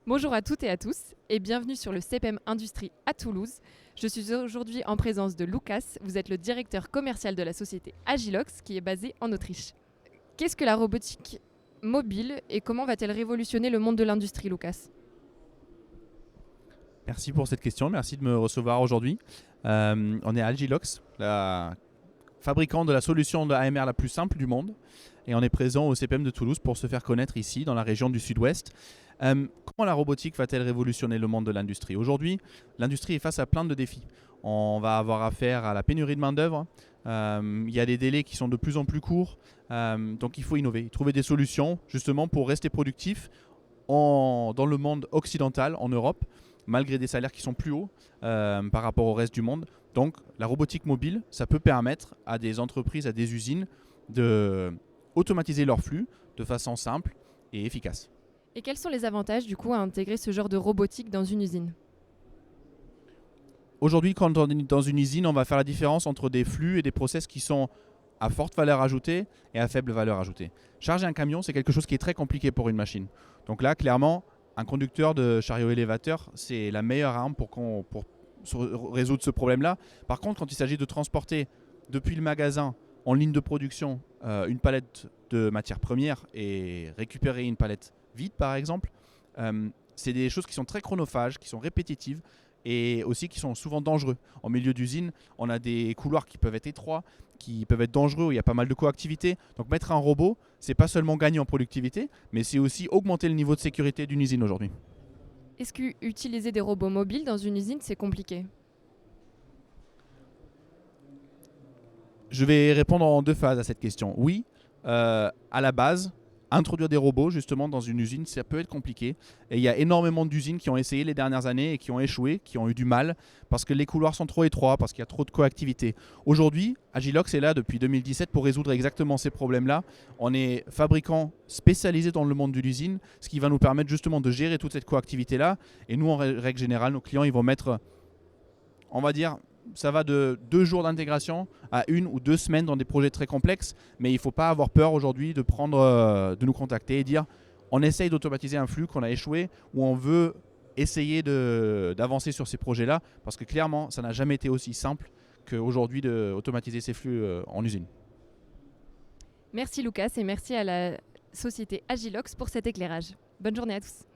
Bonjour à toutes et à tous et bienvenue sur le CPM Industrie à Toulouse. Je suis aujourd'hui en présence de Lucas, vous êtes le directeur commercial de la société Agilox qui est basée en Autriche. Qu'est-ce que la robotique mobile et comment va-t-elle révolutionner le monde de l'industrie, Lucas? Merci pour cette question, merci de me recevoir aujourd'hui. On est à Agilox, la fabricant de la solution de AMR la plus simple du monde. Et on est présent au CPM de Toulouse pour se faire connaître ici, dans la région du Sud-Ouest. Comment la robotique va-t-elle révolutionner le monde de l'industrie? Aujourd'hui, l'industrie est face à plein de défis. On va avoir affaire à la pénurie de main-d'œuvre. Il y a des délais qui sont de plus en plus courts. Donc il faut innover, trouver des solutions justement pour rester productif dans le monde occidental, en Europe, malgré des salaires qui sont plus hauts par rapport au reste du monde. Donc la robotique mobile, ça peut permettre à des entreprises, à des usines de automatiser leurs flux de façon simple et efficace. Et quels sont les avantages du coup à intégrer ce genre de robotique dans une usine? Aujourd'hui, quand on est dans une usine, on va faire la différence entre des flux et des process qui sont à forte valeur ajoutée et à faible valeur ajoutée. Charger un camion, c'est quelque chose qui est très compliqué pour une machine. Donc là, clairement, un conducteur de chariot élévateur, c'est la meilleure arme pour résoudre ce problème-là. Par contre, quand il s'agit de transporter depuis le magasin en ligne de production une palette de matières premières et récupérer une palette vide, par exemple, c'est des choses qui sont très chronophages, qui sont répétitives et aussi qui sont souvent dangereux. En milieu d'usine, on a des couloirs qui peuvent être étroits, qui peuvent être dangereux, où il y a pas mal de coactivité. Donc mettre un robot, c'est pas seulement gagner en productivité, mais c'est aussi augmenter le niveau de sécurité d'une usine aujourd'hui. Est-ce qu'utiliser des robots mobiles dans une usine, c'est compliqué? Je vais répondre en deux phases à cette question. Oui, à la base, introduire des robots justement dans une usine, ça peut être compliqué. Et il y a énormément d'usines qui ont essayé les dernières années et qui ont échoué, qui ont eu du mal parce que les couloirs sont trop étroits, parce qu'il y a trop de coactivité. Aujourd'hui, Agilox est là depuis 2017 pour résoudre exactement ces problèmes-là. On est fabricant spécialisé dans le monde de l'usine, ce qui va nous permettre justement de gérer toute cette coactivité-là. Et nous, en règle générale, nos clients, ils vont mettre, on va dire, ça va de 2 jours d'intégration à 1 ou 2 semaines dans des projets très complexes. Mais il ne faut pas avoir peur aujourd'hui de nous contacter et dire on essaye d'automatiser un flux qu'on a échoué ou on veut essayer d'avancer sur ces projets-là. Parce que clairement, ça n'a jamais été aussi simple qu'aujourd'hui d'automatiser ces flux en usine. Merci Lucas et merci à la société Agilox pour cet éclairage. Bonne journée à tous.